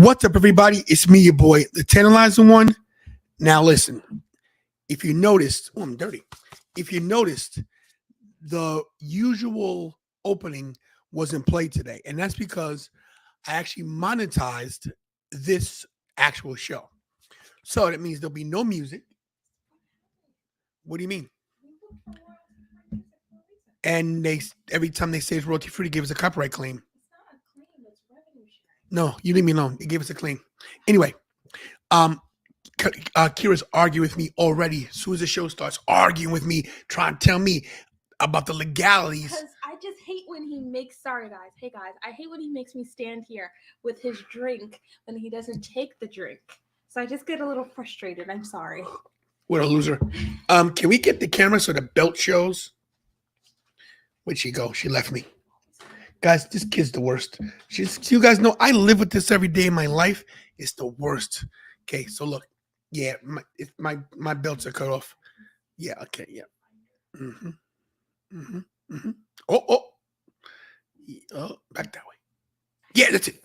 What's up, everybody? It's me, your boy, the Tantalizer One. Now, listen, if you noticed, oh, I'm dirty. If you noticed, the usual opening wasn't played today, and that's because I actually monetized this actual show. So that means there'll be no music. What do you mean? And they every time they say it's royalty free, they give us a copyright claim. No, you leave me alone. It gave us a claim. Anyway, Kira's arguing with me already. As soon as the show starts, arguing with me, trying to tell me about the legalities. Because I just hate when he makes, sorry guys, hey guys, I hate when he makes me stand here with his drink when he doesn't take the drink. So I just get a little frustrated. I'm sorry. What a loser. Can we get the camera so the belt shows? Where'd she go? She left me. Guys, this kid's the worst. You guys know I live with this every day in my life. It's the worst. Okay, so look. Yeah, my belts are cut off. Yeah, okay, yeah. Oh, back that way. Yeah, that's it.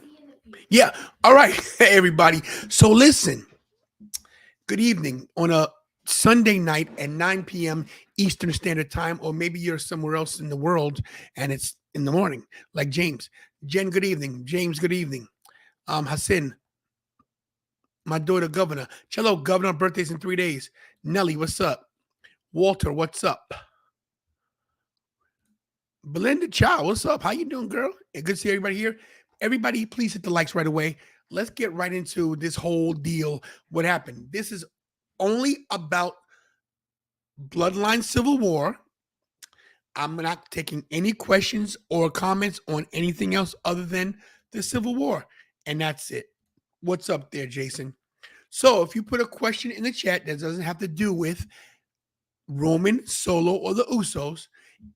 Yeah, all right, hey, everybody. So listen, good evening on a Sunday night at 9 p.m. Eastern Standard Time, or maybe you're somewhere else in the world and it's in the morning, like James. Jen, good evening. James, good evening. Hassan, my daughter, Governor. Cello, Governor, birthday's in 3 days. Nelly, what's up? Walter, what's up? Belinda Chow, what's up? How you doing, girl? Good to see everybody here. Everybody, please hit the likes right away. Let's get right into this whole deal. What happened? This is only about Bloodline Civil War. I'm not taking any questions or comments on anything else other than the Civil War. And that's it. What's up there, Jason? So if you put a question in the chat that doesn't have to do with Roman, Solo, or the Usos,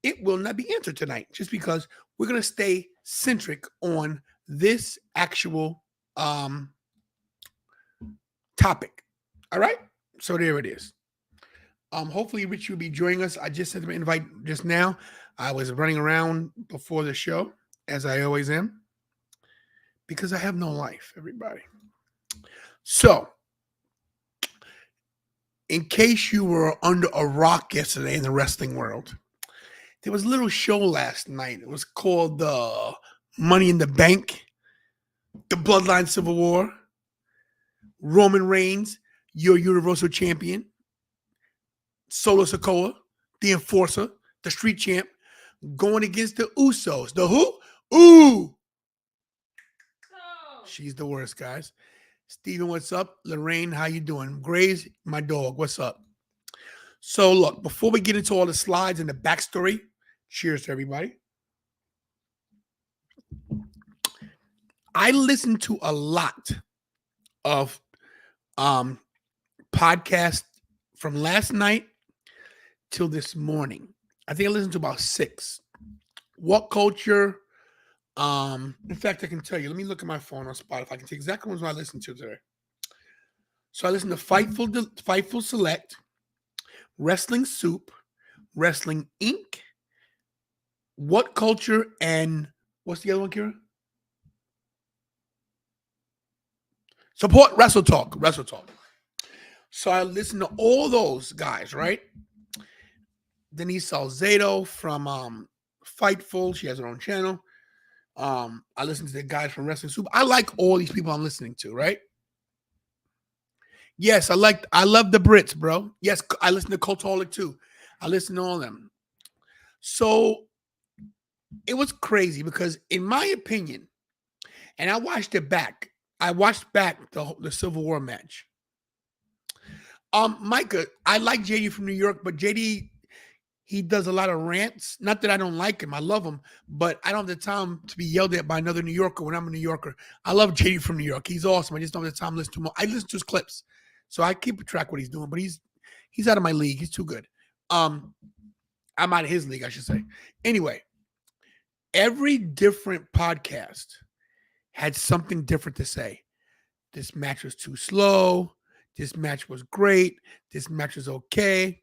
it will not be answered tonight, just because we're going to stay centric on this actual topic. All right? So there it is. Hopefully Rich will be joining us. I just sent him an invite just now. I was running around before the show, as I always am, because I have no life, everybody. So, in case you were under a rock yesterday in the wrestling world, there was a little show last night. It was called the Money in the Bank, the Bloodline Civil War, Roman Reigns, your Universal Champion, Solo Sikoa, the Enforcer, the Street Champ, going against the Usos. The who? Ooh! She's the worst, guys. Steven, what's up? Lorraine, how you doing? Graves, my dog, what's up? So, look, before we get into all the slides and the backstory, cheers to everybody. I listened to a lot of podcasts from last night till this morning. I think I listened to about 6. What Culture? In fact, I can tell you. Let me look at my phone on Spotify. I can tell you exactly what I listened to today. So I listened to Fightful Select, Wrestling Soup, Wrestling Inc., What Culture, and what's the other one, Kira? Support Wrestle Talk. So I listened to all those guys, right? Denise Salcedo from Fightful. She has her own channel. I listen to the guys from Wrestling Soup. I like all these people I'm listening to, right? Yes, I love the Brits, bro. Yes, I listen to Cultaholic too. I listen to all of them. So it was crazy because, in my opinion, and I watched it back. I watched back the Civil War match. Micah, I like JD from New York, but JD, he does a lot of rants. Not that I don't like him. I love him, but I don't have the time to be yelled at by another New Yorker when I'm a New Yorker. I love JD from New York. He's awesome. I just don't have the time to listen to him. I listen to his clips, so I keep track of what he's doing, but he's out of my league. He's too good. I'm out of his league, I should say. Anyway, every different podcast had something different to say. This match was too slow. This match was great. This match was okay.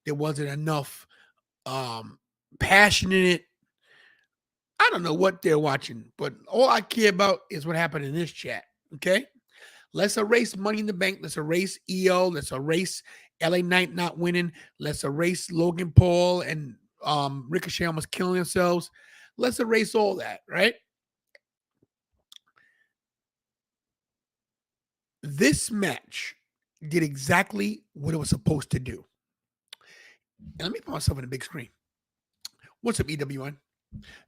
There wasn't enough passion in it. I don't know what they're watching, but all I care about is what happened in this chat. Okay? Let's erase Money in the Bank. Let's erase EO. Let's erase LA Knight not winning. Let's erase Logan Paul and Ricochet almost killing themselves. Let's erase all that, right? This match did exactly what it was supposed to do. And let me put myself in the big screen. What's up, EWN?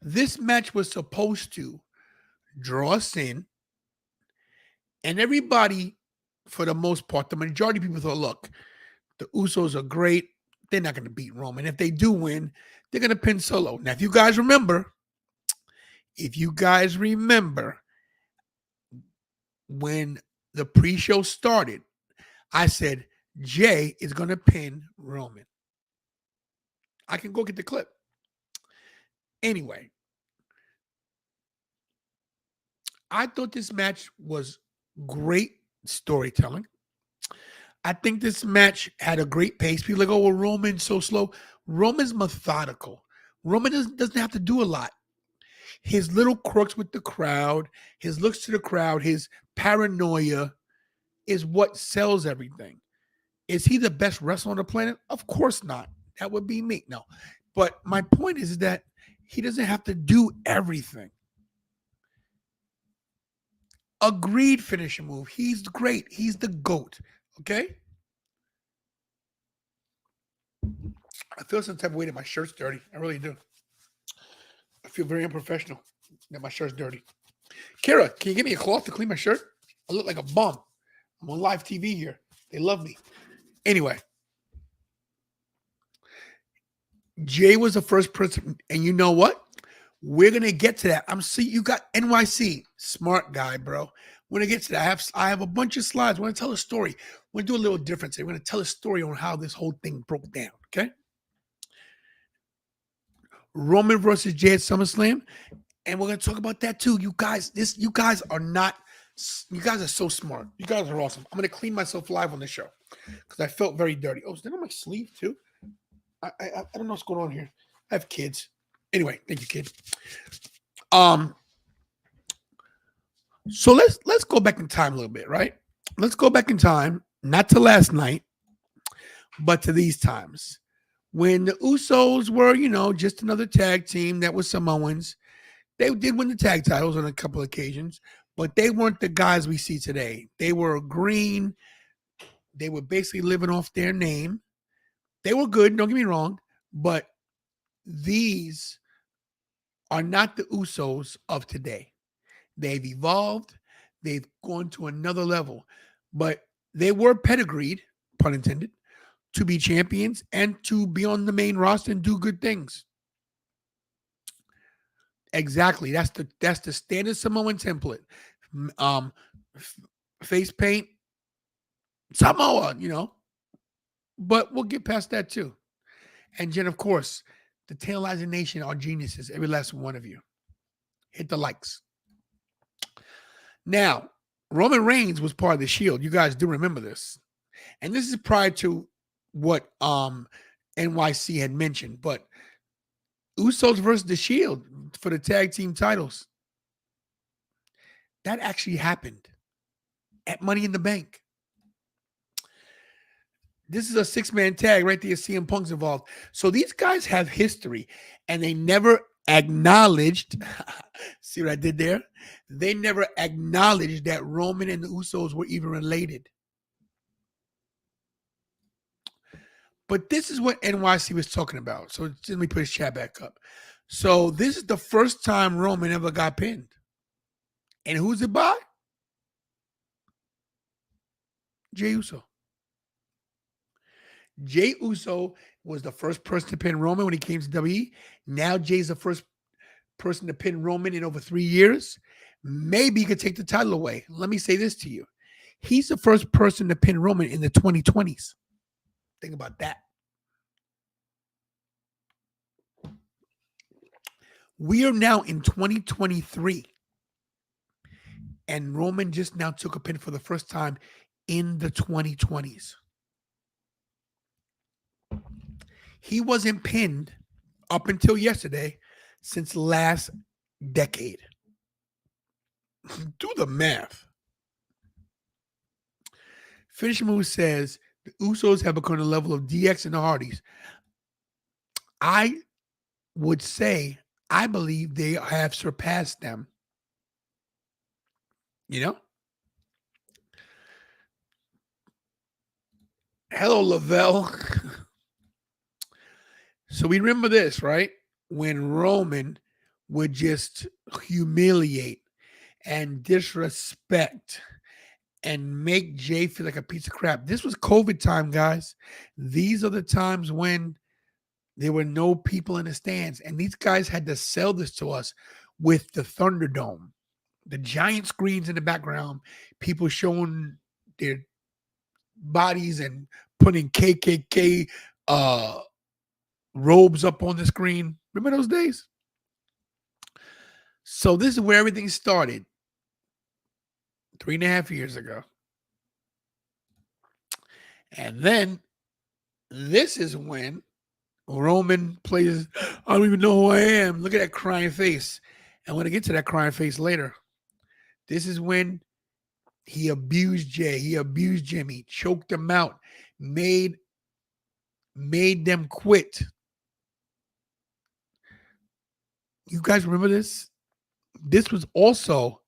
This match was supposed to draw us in, and everybody, for the most part, the majority of people thought, look, the Usos are great. They're not going to beat Roman. If they do win, they're going to pin Solo. Now, if you guys remember, when the pre-show started, I said Jey is going to pin Roman. I can go get the clip. Anyway, I thought this match was great storytelling. I think this match had a great pace. People are like, oh, well, Roman's so slow. Roman's methodical. Roman doesn't have to do a lot. His little quirks with the crowd, his looks to the crowd, his paranoia is what sells everything. Is he the best wrestler on the planet? Of course not. That would be me. No. But my point is that he doesn't have to do everything. Agreed finisher move. He's great. He's the GOAT. Okay? I feel some type of way that my shirt's dirty. I really do. I feel very unprofessional that my shirt's dirty. Kara, can you give me a cloth to clean my shirt? I look like a bum. I'm on live TV here. They love me. Anyway, Jey was the first person, and you know what? We're gonna get to that. You got NYC, smart guy, bro. We're gonna get to that. I have a bunch of slides. We're gonna tell a story. We're gonna do a little difference. We're gonna tell a story on how this whole thing broke down. Okay. Roman versus Jey at SummerSlam, and we're gonna talk about that too. You guys are so smart. You guys are awesome. I'm gonna clean myself live on the show because I felt very dirty. Oh, is that on my sleeve too? I don't know what's going on here. I have kids. Anyway, thank you, kid. So let's go back in time a little bit, right? Let's go back in time, not to last night, but to these times when the Usos were, just another tag team that was Samoans. They did win the tag titles on a couple of occasions, but they weren't the guys we see today. They were green. They were basically living off their name. They were good, don't get me wrong, but these are not the Usos of today. They've evolved. They've gone to another level, but they were pedigreed, pun intended, to be champions and to be on the main roster and do good things. Exactly. That's the standard Samoan template. Face paint, Samoa, but we'll get past that too. And Jen, of course, the Tailizer Nation are geniuses, every last one of you. Hit the likes. Now, Roman Reigns was part of the Shield. You guys do remember this. And this is prior to what NYC had mentioned. But Usos versus the Shield for the tag team titles. That actually happened at Money in the Bank. This is a 6-man tag right there. CM Punk's involved. So these guys have history, and they never acknowledged. See what I did there? They never acknowledged that Roman and the Usos were even related. But this is what NYC was talking about. So let me put his chat back up. So this is the first time Roman ever got pinned. And who's it by? Jey Uso. Jey Uso was the first person to pin Roman when he came to WWE. Now Jey's the first person to pin Roman in over 3 years. Maybe he could take the title away. Let me say this to you. He's the first person to pin Roman in the 2020s. Think about that. We are now in 2023. And Roman just now took a pin for the first time in the 2020s. He wasn't pinned up until yesterday since last decade. Do the math. Finishing move says the Usos have become the level of DX and the Hardys. I would say I believe they have surpassed them. You know? Hello, Lavelle. So we remember this, right? When Roman would just humiliate and disrespect and make Jey feel like a piece of crap. This was COVID time, guys. These are the times when there were no people in the stands. And these guys had to sell this to us with the Thunderdome, the giant screens in the background, people showing their bodies and putting KKK robes up on the screen. Remember those days? So this is where everything started 3.5 years ago. And then this is when Roman plays, I don't even know who I am. Look at that crying face. And when I get to that crying face later, this is when he abused Jey. He abused Jimmy, choked them out, made them quit. You guys remember this? This was also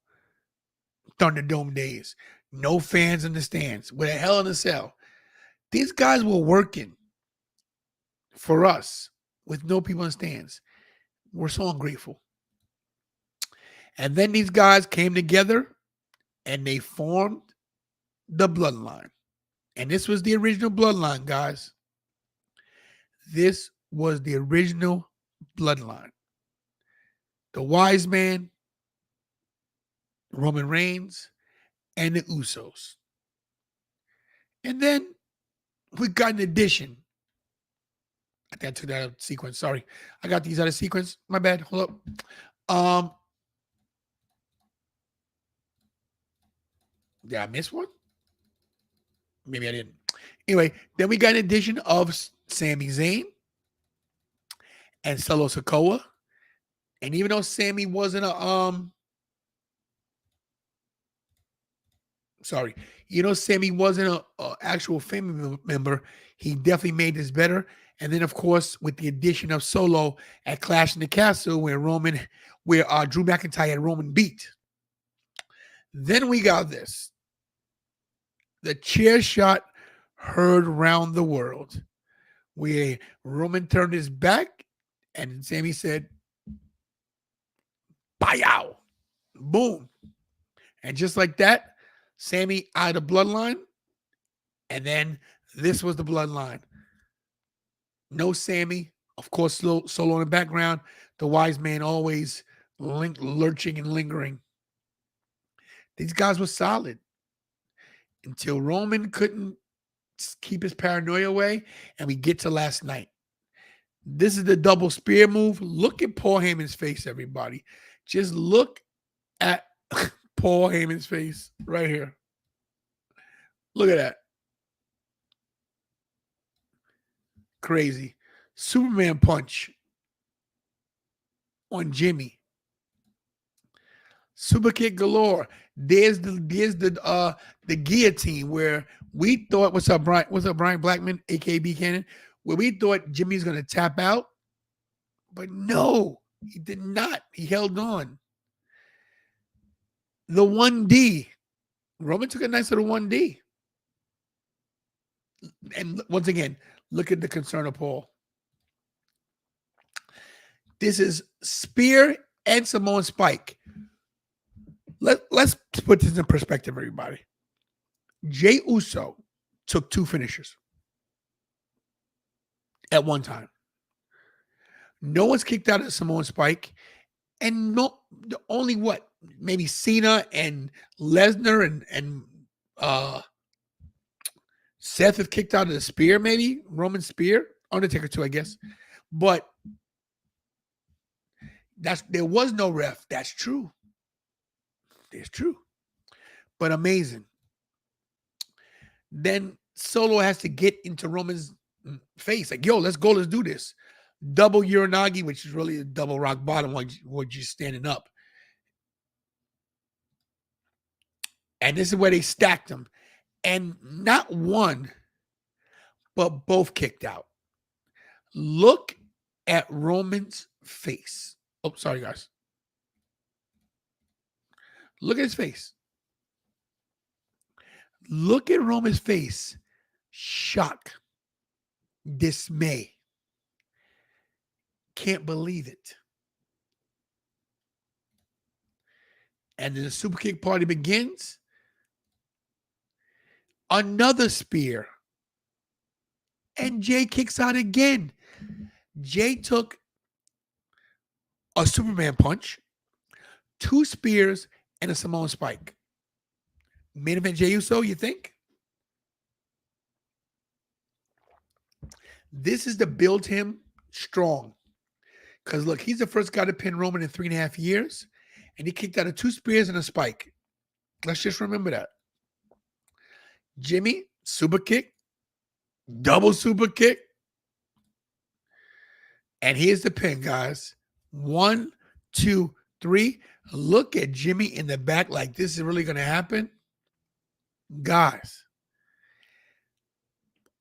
Thunderdome days. No fans in the stands with a Hell in a Cell. These guys were working for us with no people in the stands. We're so ungrateful. And then these guys came together and they formed the Bloodline. And this was the original Bloodline, guys. This was the original Bloodline. The Wise Man, Roman Reigns, and the Usos. And then we got an addition. I think I took that out of sequence. Sorry. I got these out of sequence. My bad. Hold up. Did I miss one? Maybe I didn't. Anyway, then we got an addition of Sami Zayn and Solo Sikoa. And even though Sami wasn't Sami wasn't a actual family member, he definitely made this better. And then, of course, with the addition of Solo at Clash in the Castle, where Drew McIntyre had Roman beat. Then we got this. The chair shot heard round the world, where Roman turned his back and Sami said, "Bow." Boom. And just like that, Sami out of Bloodline. And then this was the Bloodline. No Sami. Of course, Solo in the background. The Wise Man always lurching and lingering. These guys were solid until Roman couldn't keep his paranoia away, and we get to last night. This is the double spear move. Look at Paul Heyman's face, everybody. Just look at Paul Heyman's face right here. Look at that. Crazy. Superman punch on Jimmy. Super kick galore. There's the guillotine where we thought, what's up, Brian Blackman, aka B Cannon, where we thought Jimmy's gonna tap out, but no, he did not. He held on. The 1D. Roman took a nice little 1D. And once again, look at the concern of Paul. This is spear and Samoan spike. Let's put this in perspective, everybody. Jey Uso took 2 finishers at one time. No one's kicked out of Samoan spike. And only maybe Cena and Lesnar and Seth have kicked out of the spear, maybe Roman spear, Undertaker too, I guess. But there was no ref. That's true. It's true. But amazing. Then Solo has to get into Roman's face. Like, yo, let's go. Let's do this. Double Uranagi, which is really a double rock bottom while you're standing up. And this is where they stacked him. And not one, but both kicked out. Look at Roman's face. Oh, sorry, guys. Look at his face. Look at Roman's face. Shock. Dismay. Can't believe it. And then the super kick party begins. Another spear. And Jey kicks out again. Jey took a Superman punch, 2 spears, and a Samoan spike. Main event Jey Uso, you think? This is to build him strong. Because look, he's the first guy to pin Roman in 3.5 years. And he kicked out of 2 spears and a spike. Let's just remember that. Jimmy, super kick, double super kick. And here's the pin, guys. 1, 2, 3. Look at Jimmy in the back like this is really going to happen. Guys,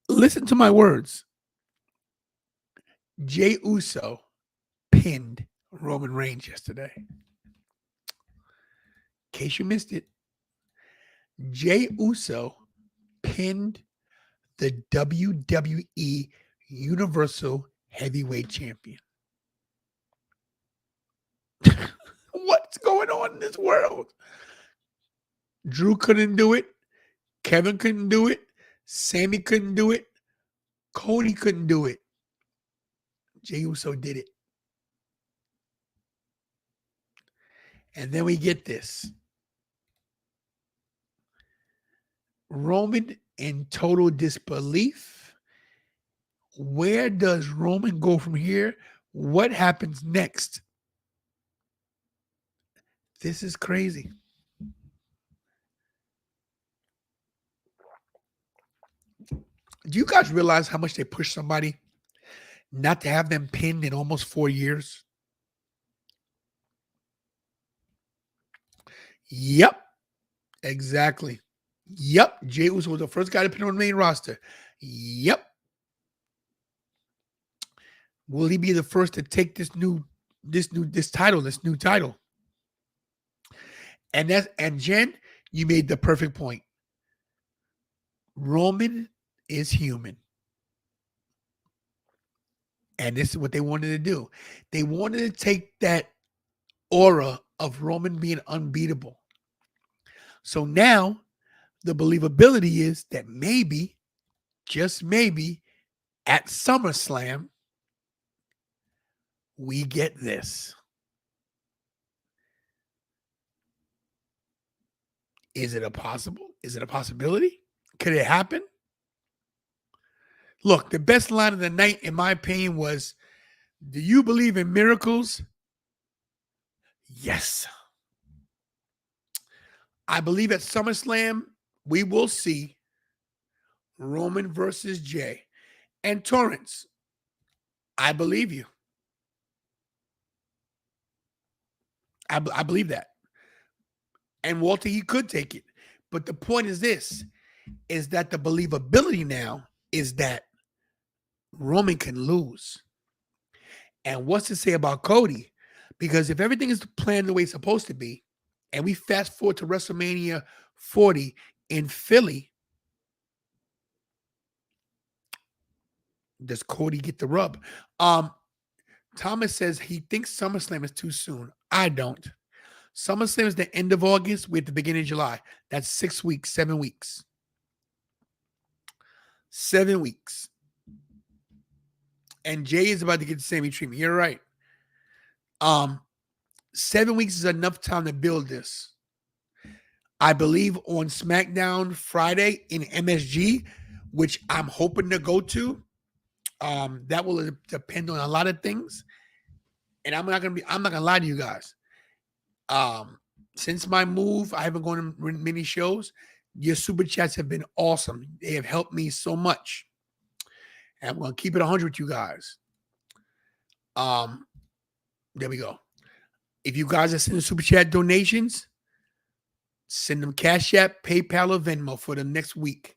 listen to my words. Jey Uso pinned Roman Reigns yesterday. In case you missed it, Jey Uso pinned the WWE Universal Heavyweight Champion. What's going on in this world? Drew couldn't do it. Kevin couldn't do it. Sammy couldn't do it. Cody couldn't do it. Jey Uso did it. And then we get this. Roman in total disbelief. Where does Roman go from here? What happens next? This is crazy. Do you guys realize how much they push somebody not to have them pinned in almost 4 years? Yep. Exactly. Yep. Jey Uso was the first guy to pin on the main roster. Yep. Will he be the first to take this new title? And Jen, you made the perfect point. Roman is human. And this is what they wanted to do. They wanted to take that aura of Roman being unbeatable. So now the believability is that maybe, just maybe, at SummerSlam, we get this. Is it a possibility? Could it happen? Look, the best line of the night, in my opinion, was, "Do you believe in miracles?" Yes. I believe at SummerSlam, we will see Roman versus Jey. And Torrance, I believe you. I believe that. And Walter, he could take it. But the point is this, is that the believability now is that Roman can lose. And what's to say about Cody? Because if everything is planned the way it's supposed to be, and we fast forward to WrestleMania 40 in Philly, does Cody get the rub? Thomas says he thinks SummerSlam is too soon. I don't. SummerSlam is the end of August. We're at the beginning of July. That's 6 weeks, 7 weeks. 7 weeks. And Jey is about to get the same treatment. You're right. 7 weeks is enough time to build this. I believe on SmackDown Friday in MSG, which I'm hoping to go to. That will depend on a lot of things. And I'm not gonna lie to you guys. Since my move, I haven't gone to many shows. Your super chats have been awesome. They have helped me so much. And I'm gonna keep it 100 with you guys. There we go. If you guys are sending super chat donations, Send them Cash App, PayPal, or Venmo for the next week.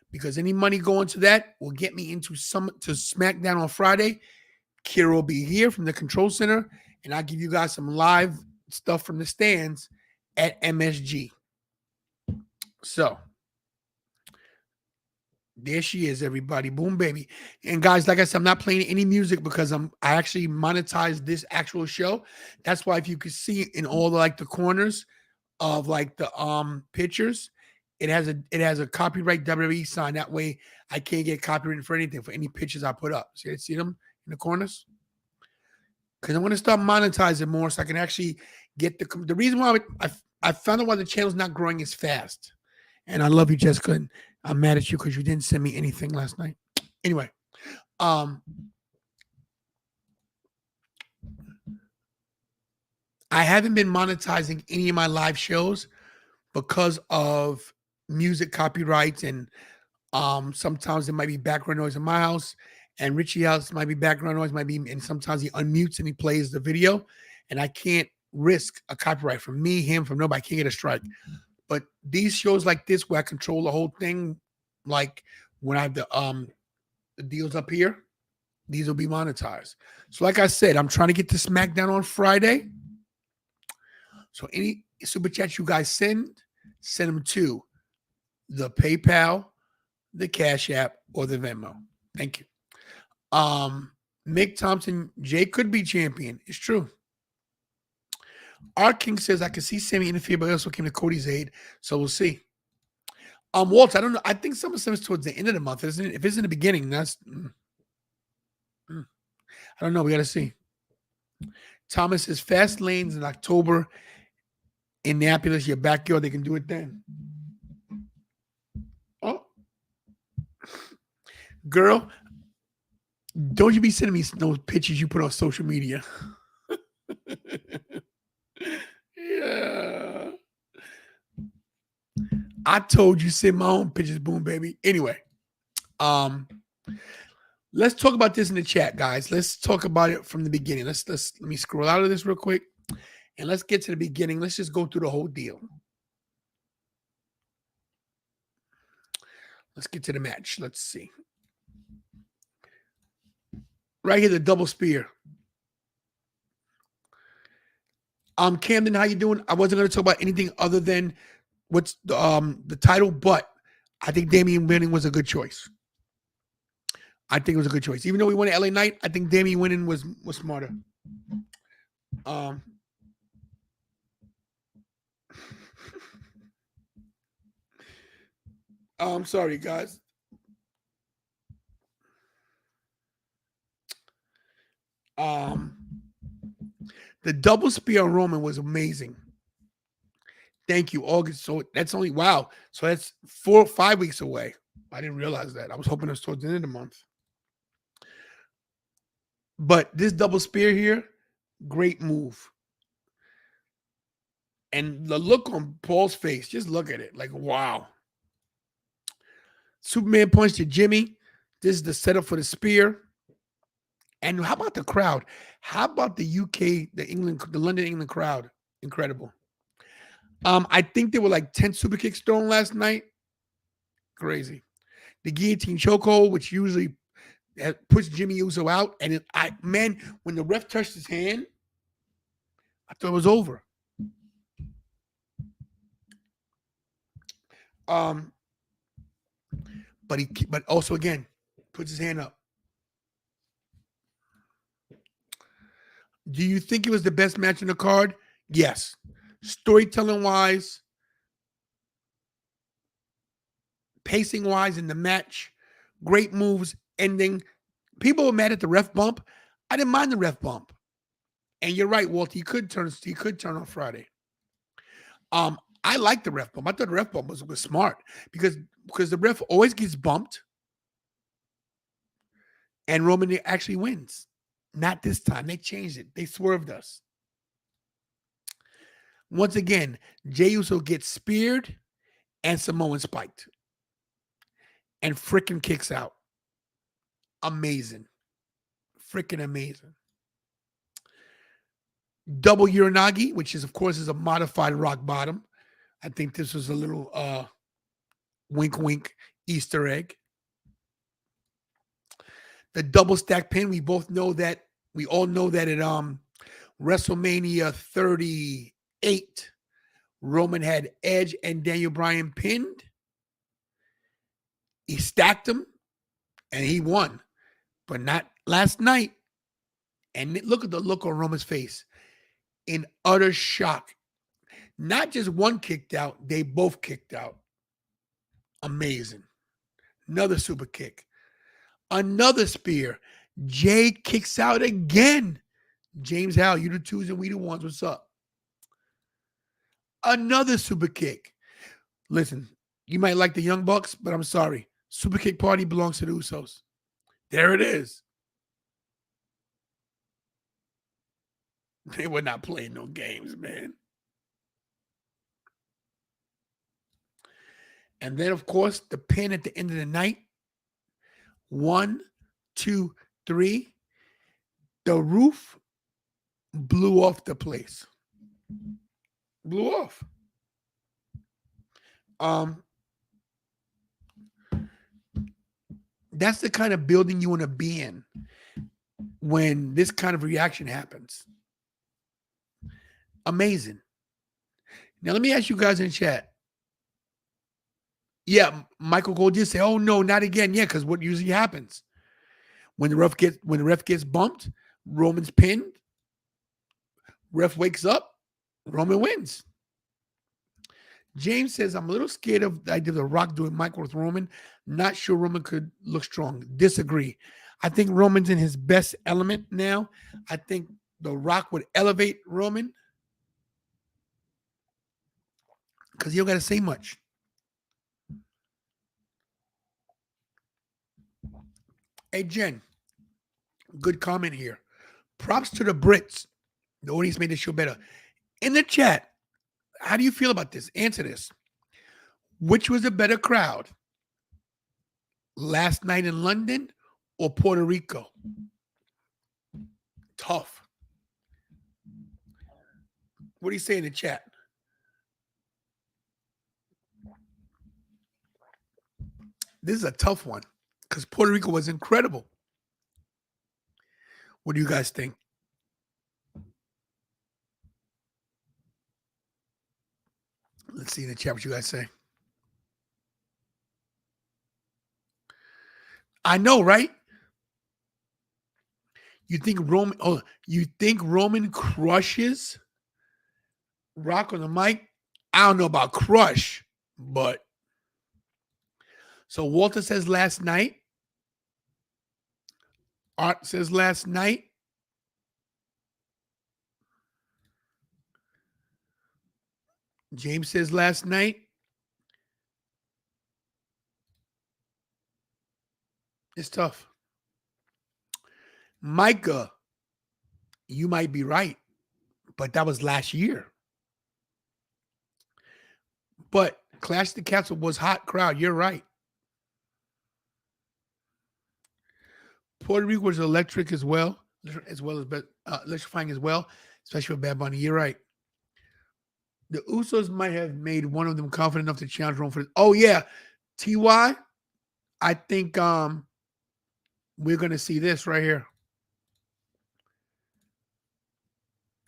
Because any money going to that will get me into SmackDown on Friday. Kira will be here from the control center, and I'll give you guys some live stuff from the stands at MSG. So there she is, everybody. Boom, baby. And guys, like I said, I'm not playing any music because I actually monetized this actual show. That's why if you could see in all the like the corners of like the pictures, it has a copyright WWE sign. That way I can't get copyrighted for anything, for any pictures I put up. See them in the corners? Because I want to start monetizing more so I can actually get the reason why I found out why the channel's not growing as fast. And I love you, Jessica. And I'm mad at you because you didn't send me anything last night. Anyway, I haven't been monetizing any of my live shows because of music copyrights, and sometimes there might be background noise in my house, and Richie house might be background noise, and sometimes he unmutes and he plays the video, and I can't risk a copyright from me, him, from nobody. I can't get a strike. But these shows like this where I control the whole thing, like when I have the deals up here, these will be monetized. So like I said, I'm trying to get to SmackDown on Friday. So any super chats you guys send them to the PayPal, the Cash App, or the Venmo. Thank you. Mick Thompson, Jey could be champion. It's true. R. King says, I can see Sammy interfere, but also came to Cody's aid. So we'll see. Walter, I don't know. I think SummerSlam is towards the end of the month, isn't it? If it's in the beginning, that's I don't know. We got to see. Thomas says, Fast Lanes in October in Indianapolis, your backyard, they can do it then. Oh. Girl, don't you be sending me those pictures you put on social media. Yeah. I told you send my own pictures, boom, baby. Anyway, let's talk about this in the chat, guys. Let's talk about it from the beginning. Let me scroll out of this real quick, and let's get to the beginning. Let's just go through the whole deal. Let's get to the match. Let's see. Right here, the double spear. Camden, how you doing? I wasn't going to talk about anything other than what's the title, but I think Damian winning was a good choice. I think it was a good choice. Even though we won at LA Knight, I think Damian winning was smarter. I'm sorry, guys. The double spear on Roman was amazing. Thank you, August. So that's only, wow. So that's 4 or 5 weeks away. I didn't realize that. I was hoping it was towards the end of the month. But this double spear here, great move. And the look on Paul's face, just look at it. Like, wow. Superman punch to Jimmy. This is the setup for the spear. And how about the crowd? How about the UK, the London, England crowd? Incredible. I think there were like 10 super kicks thrown last night. Crazy. The guillotine chokehold, which usually puts Jimmy Uso out. And when the ref touched his hand, I thought it was over. But also again, puts his hand up. Do you think it was the best match in the card? Yes. Storytelling wise, pacing wise in the match, great moves, ending. People were mad at the ref bump. I didn't mind the ref bump. And you're right, Walt. He could turn on Friday. I like the ref bump. I thought the ref bump was smart because the ref always gets bumped, and Roman actually wins. Not this time. They changed it. They swerved us. Once again, Jey Uso gets speared and Samoan spiked. And freaking kicks out. Amazing. Freaking amazing. Double Uranagi, which is, of course, is a modified rock bottom. I think this was a little wink wink Easter egg. The double stack pin, we all know that at WrestleMania 38, Roman had Edge and Daniel Bryan pinned. He stacked them and he won, but not last night. And look at the look on Roman's face, in utter shock. Not just one kicked out, they both kicked out. Amazing. Another super kick. Another spear. Jey kicks out again. James Howell, you the twos and we the ones. What's up? Another super kick. Listen, you might like the Young Bucks, but I'm sorry. Super kick party belongs to the Usos. There it is. They were not playing no games, man. And then, of course, the pin at the end of the night. 1, 2, 3. The roof blew off the place. Blew off. That's the kind of building you want to be in when this kind of reaction happens. Amazing. Now, let me ask you guys in chat. Yeah, Michael Cole did say, "Oh no, not again." Yeah, because what usually happens when the ref gets bumped, Roman's pinned. Ref wakes up, Roman wins. James says, "I'm a little scared of the idea of The Rock doing Michael with Roman. Not sure Roman could look strong." Disagree. I think Roman's in his best element now. I think The Rock would elevate Roman because he don't got to say much. Hey, Jen, good comment here. Props to the Brits. The audience made the show better. In the chat, how do you feel about this? Answer this. Which was a better crowd? Last night in London or Puerto Rico? Tough. What do you say in the chat? This is a tough one because Puerto Rico was incredible. What do you guys think? Let's see in the chat what you guys say. I know, right? You think Roman crushes Rock on the mic? I don't know about crush, but so Walter says last night. Art says last night. James says last night. It's tough. Micah, you might be right, but that was last year. But Clash of the Castle was hot crowd. You're right. Puerto Rico was electric as well as electrifying as well, especially with Bad Bunny. You're right. The Usos might have made one of them confident enough to challenge Roman for this. Oh yeah, TY. I think we're gonna see this right here.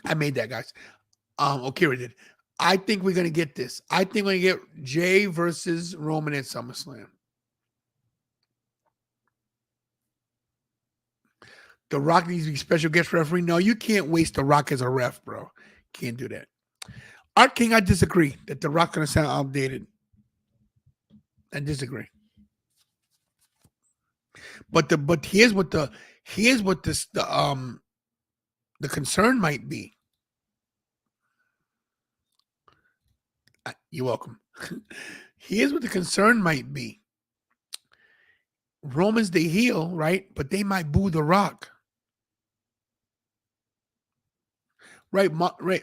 I made that, guys. Okira did. I think we're gonna get this. I think we're gonna get Jey versus Roman at SummerSlam. The Rock needs to be special guest referee. No, you can't waste The Rock as a ref, bro. Can't do that. Art King, I disagree that The Rock gonna sound outdated. I disagree. But here's what the concern might be. You're welcome. Here's what the concern might be. Roman's the heel, right? But they might boo The Rock. Right,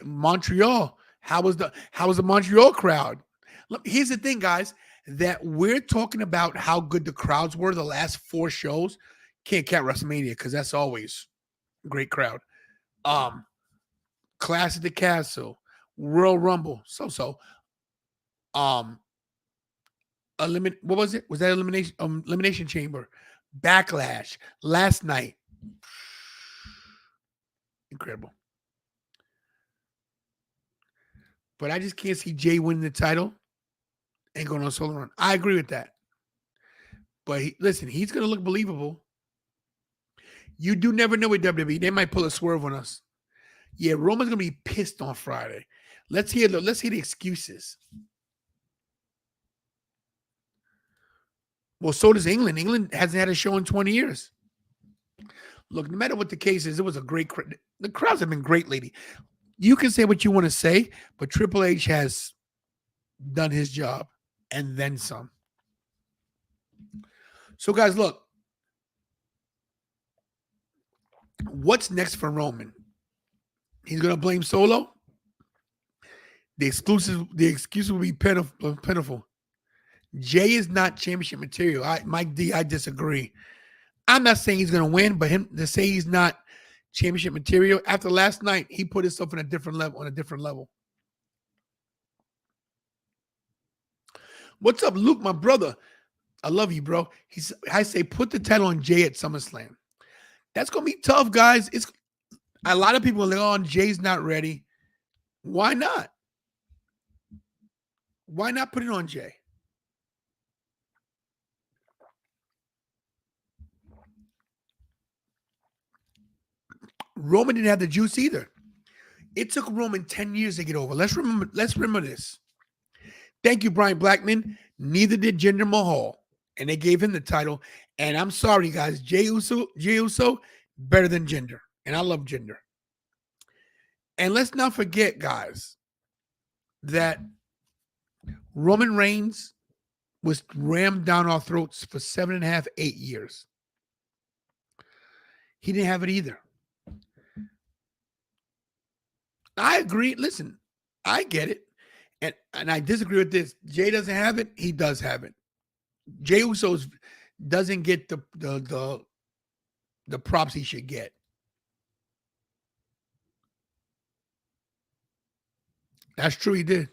Montreal. How was the Montreal crowd? Look, here's the thing, guys, that we're talking about how good the crowds were the last 4 shows. Can't count WrestleMania because that's always a great crowd. Clash of the Castle, Royal Rumble, so. Um, what was it? Was that elimination chamber? Backlash last night. Incredible. But I just can't see Jey winning the title and going on a solo run. I agree with that. But listen, he's going to look believable. You do never know with WWE. They might pull a swerve on us. Yeah, Roman's going to be pissed on Friday. Let's hear the excuses. Well, so does England. England hasn't had a show in 20 years. Look, no matter what the case is, it was a great crowd. The crowds have been great, lady. You can say what you want to say, but Triple H has done his job and then some. So, guys, look. What's next for Roman? He's going to blame Solo? The excuse will be pitiful. Jey is not championship material. Mike D, I disagree. I'm not saying he's going to win, but him to say he's not championship material, after last night, he put himself on a different level. What's up, Luke, my brother? I love you, bro. I say put the title on Jey at SummerSlam. That's going to be tough, guys. It's a lot of people are like, oh, Jay's not ready. Why not? Why not put it on Jey? Roman didn't have the juice either. It took Roman 10 years to get over. Let's remember this. Thank you, Brian Blackman. Neither did Jinder Mahal. And they gave him the title. And I'm sorry, guys. Jey Uso, better than Jinder. And I love Jinder. And let's not forget, guys, that Roman Reigns was rammed down our throats for 7.5, 8 years. He didn't have it either. I agree. Listen, I get it. And I disagree with this. Jey doesn't have it. He does have it. Jey Uso doesn't get the props he should get. That's true. He did.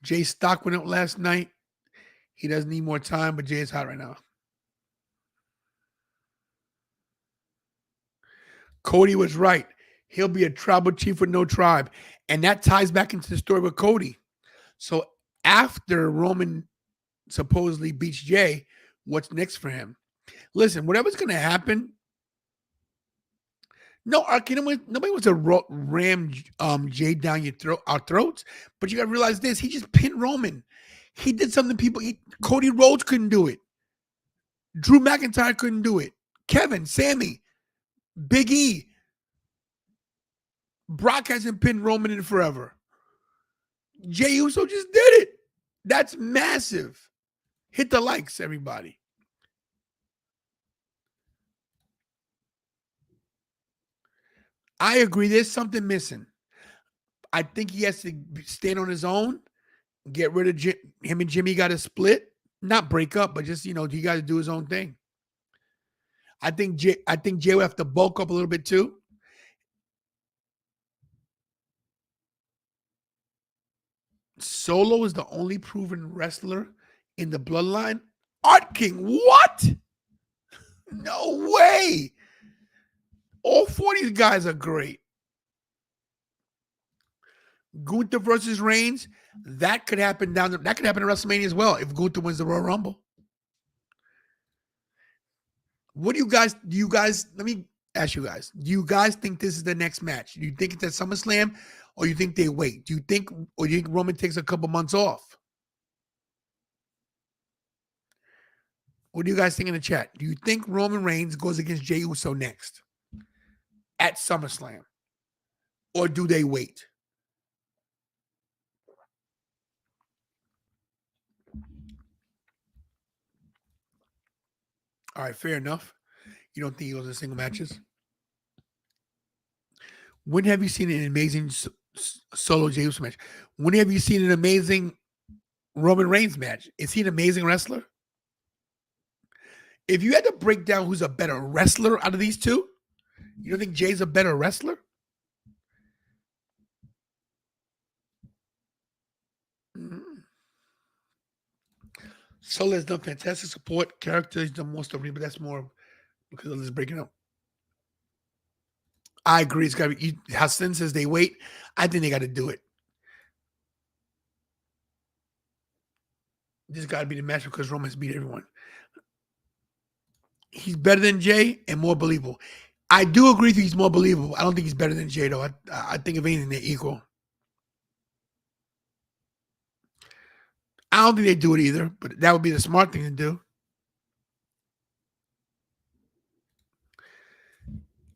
Jay's stock went up last night. He doesn't need more time, but Jey is hot right now. Cody was right. He'll be a tribal chief with no tribe. And that ties back into the story with Cody. So after Roman supposedly beats Jey, what's next for him? Listen, whatever's going to happen, nobody wants to ram Jey down our throats. But you got to realize this. He just pinned Roman. He did something Cody Rhodes couldn't do it. Drew McIntyre couldn't do it. Kevin, Sammy, Big E. Brock hasn't pinned Roman in forever. Jey Uso just did it. That's massive. Hit the likes, everybody. I agree. There's something missing. I think he has to stand on his own. Get rid of him and Jimmy got to split. Not break up, but just, he got to do his own thing. I think Jey will have to bulk up a little bit too. Solo is the only proven wrestler in the bloodline. Art King, what? No way. All 4 of these guys are great. Gunther versus Reigns, that could happen that could happen at WrestleMania as well if Gunther wins the Royal Rumble. What do you guys, let me ask you guys, do you guys think this is the next match? Do you think it's at SummerSlam or you think they wait? Do you think Roman takes a couple months off? What do you guys think in the chat? Do you think Roman Reigns goes against Jey Uso next at SummerSlam? Or do they wait? All right, fair enough. You don't think he goes in single matches? When have you seen an amazing solo Jey Uso match? When have you seen an amazing Roman Reigns match? Is he an amazing wrestler? If you had to break down who's a better wrestler out of these two, you don't think Jay's a better wrestler? Solo has done fantastic support. Character, he's done most of it, but that's more because of this breaking up. I agree. It's got to be, how Sin says they wait. I think they got to do it. This got to be the match because Roman's beat everyone. He's better than Jey and more believable. I do agree with you, he's more believable. I don't think he's better than Jey, though. I think if anything, they're equal. I don't think they do it either, but that would be the smart thing to do.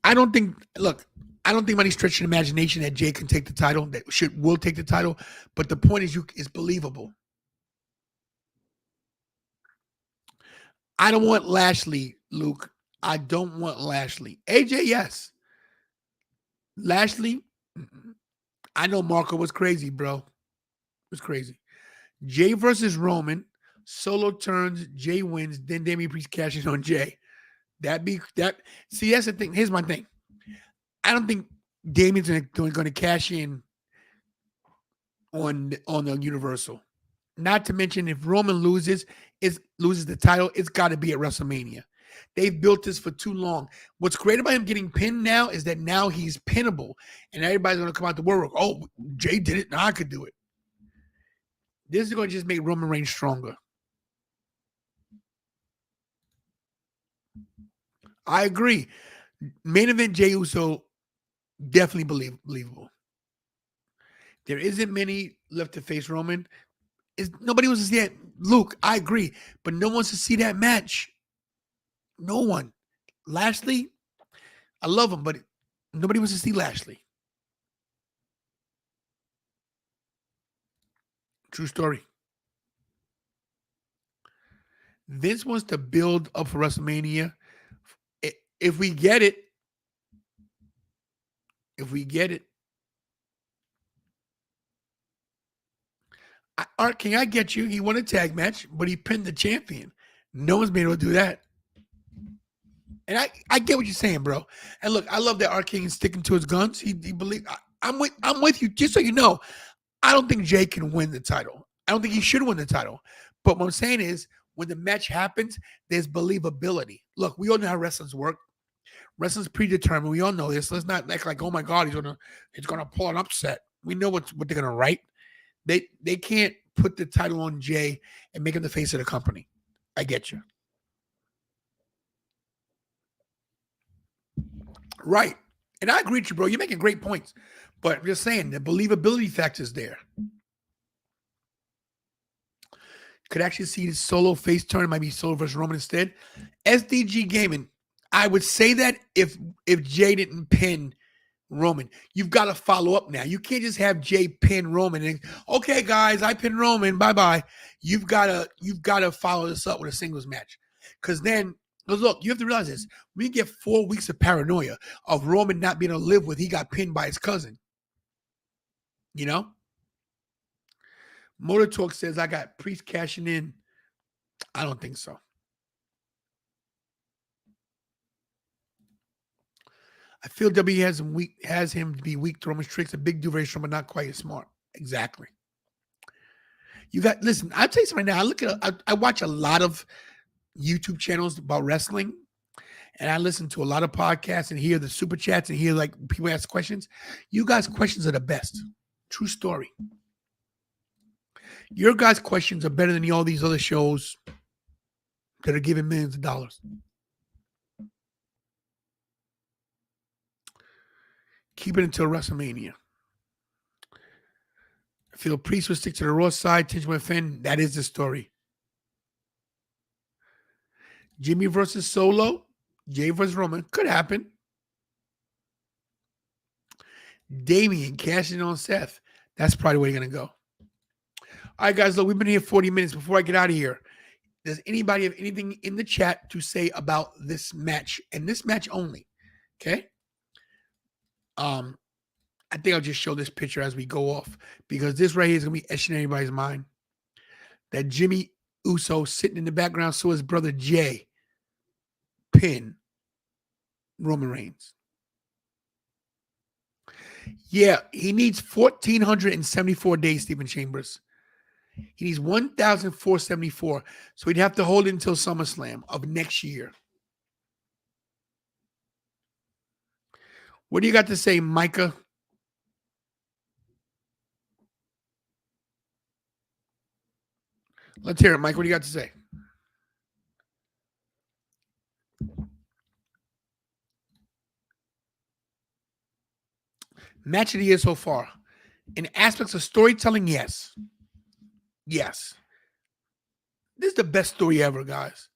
I don't think by any stretch of imagination that Jey can take the title, will take the title, but the point is it's believable. I don't want Lashley, Luke. I don't want Lashley. AJ, yes. Lashley, I know Marco was crazy, bro. It was crazy. Jey versus Roman. Solo turns, Jey wins, then Damian Priest cashes on Jey. See, that's the thing. Here's my thing. I don't think Damian's going to cash in on the Universal. Not to mention, if Roman loses the title, it's got to be at WrestleMania. They've built this for too long. What's great about him getting pinned now is that now he's pinnable, and everybody's going to come out the woodwork. Oh, Jey did it. Now I could do it. This is going to just make Roman Reigns stronger. I agree. Main event Jey Uso, definitely believable. There isn't many left to face Roman. Nobody wants to see that. Luke, I agree, but no one wants to see that match. No one. Lashley, I love him, but nobody wants to see Lashley. True story. Vince wants to build up for WrestleMania. If we get it, Art, can I get you? He won a tag match, but he pinned the champion. No one's been able to do that. And I get what you're saying, bro. And look, I love that Art King is sticking to his guns. He believes. I'm with you. Just so you know, I don't think Jey can win the title. I don't think he should win the title. But what I'm saying is, when the match happens, there's believability. Look, we all know how wrestlers work. Wrestling's predetermined. We all know this. Let's not act like, oh my God, he's gonna pull an upset. We know what they're gonna write. They can't put the title on Jey and make him the face of the company. I get you. Right. And I agree with you, bro. You're making great points. But I'm just saying, the believability factor is there. Could actually see the Solo face turn. It might be Solo versus Roman instead. SDG Gaming. I would say that if Jey didn't pin Roman, you've got to follow up now. You can't just have Jey pin Roman and, okay, guys, I pin Roman. Bye-bye. You've got to follow this up with a singles match. Because look, you have to realize this. We get 4 weeks of paranoia of Roman not being able to live with he got pinned by his cousin. You know? Motor Talk says, I got Priest cashing in. I don't think so. I feel W has him to be weak to Roman's tricks, a big dude, very strong, but not quite as smart. Exactly. Listen, I'll tell you something right now. I watch a lot of YouTube channels about wrestling, and I listen to a lot of podcasts and hear the super chats and hear like people ask questions. You guys' questions are the best. True story. Your guys' questions are better than all these other shows that are giving millions of dollars. Keep it until WrestleMania. I feel Priest will stick to the Raw side. Tinge will offend. That is the story. Jimmy versus Solo. Jey versus Roman. Could happen. Damian cashing on Seth. That's probably where you're going to go. All right, guys, look, we've been here 40 minutes. Before I get out of here, does anybody have anything in the chat to say about this match and this match only? Okay. I think I'll just show this picture as we go off because this right here is going to be etched in everybody's mind. That Jimmy Uso sitting in the background saw his brother Jey pin Roman Reigns. Yeah, he needs 1,474 days, Stephen Chambers. He needs 1,474. So he'd have to hold it until SummerSlam of next year. What do you got to say, Micah? Let's hear it, Mike. What do you got to say? Match of the year so far. In aspects of storytelling, yes. Yes. This is the best story ever, guys.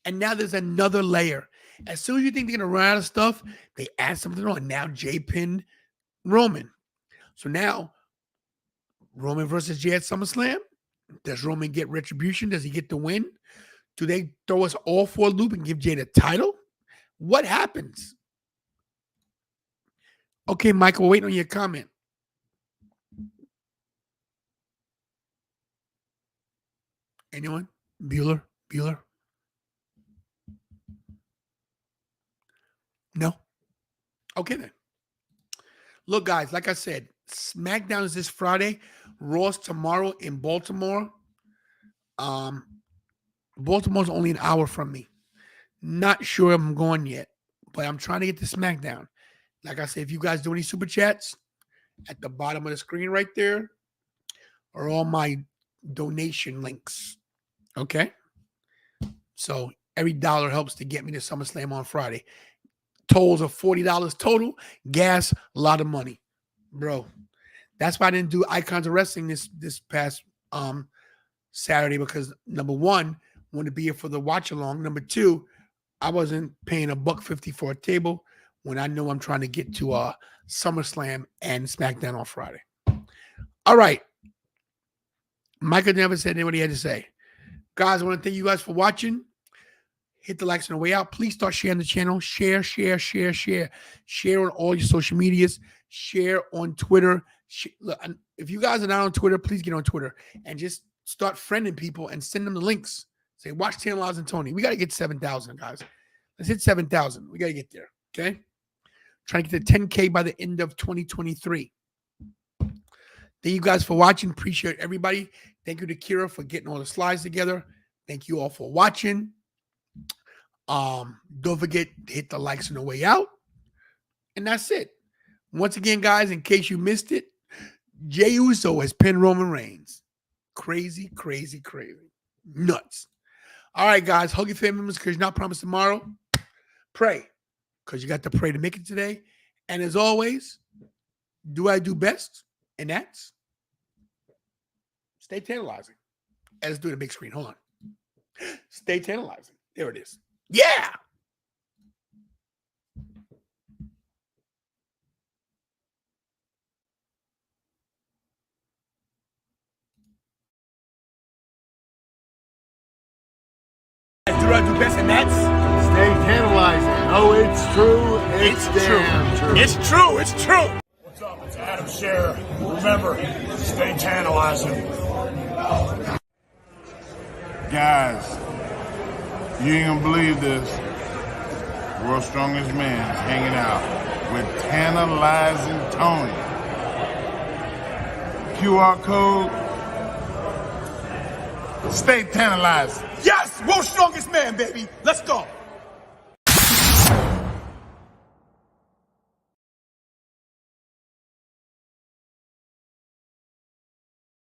And now there's another layer. As soon as you think they're going to run out of stuff, they add something on. Now Jey pinned Roman. So now, Roman versus Jey at SummerSlam. Does Roman get retribution? Does he get the win? Do they throw us all for a loop and give Jey the title? What happens? Okay, Michael, waiting on your comment. Anyone? Bueller? No? Okay, then. Look, guys, like I said, SmackDown is this Friday. Raw's tomorrow in Baltimore. Baltimore's only an hour from me. Not sure I'm going yet, but I'm trying to get to SmackDown. Like I said, if you guys do any super chats, at the bottom of the screen right there are all my donation links. Okay? So every dollar helps to get me to SummerSlam on Friday. Tolls of $40 total. Gas, a lot of money. Bro, that's why I didn't do Icons of Wrestling this past Saturday, because number one, I wanted to be here for the watch along. Number two, I wasn't paying $1.50 for a table when I know I'm trying to get to SummerSlam and SmackDown on Friday. All right. Micah never said what he had to say. Guys, I want to thank you guys for watching. Hit the likes on the way out. Please start sharing the channel. Share. Share on all your social medias. Share on Twitter. Look, if you guys are not on Twitter, please get on Twitter and just start friending people and send them the links. Say, watch Tantalize and Tony. We got to get 7,000, guys. Let's hit 7,000. We got to get there, okay? Trying to get to 10K by the end of 2023. Thank you guys for watching. Appreciate everybody. Thank you to Kira for getting all the slides together. Thank you all for watching. Don't forget to hit the likes on the way out. And that's it. Once again, guys, in case you missed it, Jey Uso has pinned Roman Reigns. Crazy. Nuts. All right, guys. Hug your family members because you're not promised tomorrow. Pray because you got to pray to make it today. And as always, do I do best? And that's stay tantalizing. Let's do the big screen. Hold on. Stay tantalizing. There it is. Yeah. Do I do best? And that's stay tantalizing. Oh, it's true. It's damn true. It's true. It's true. What's up? It's Adam Scherer. Remember, stay tantalizing. Guys, you ain't gonna believe this. World's Strongest Man is hanging out with Tantalizing Tony. QR code. Stay tantalizing. Yes, world's strongest man, baby. Let's go.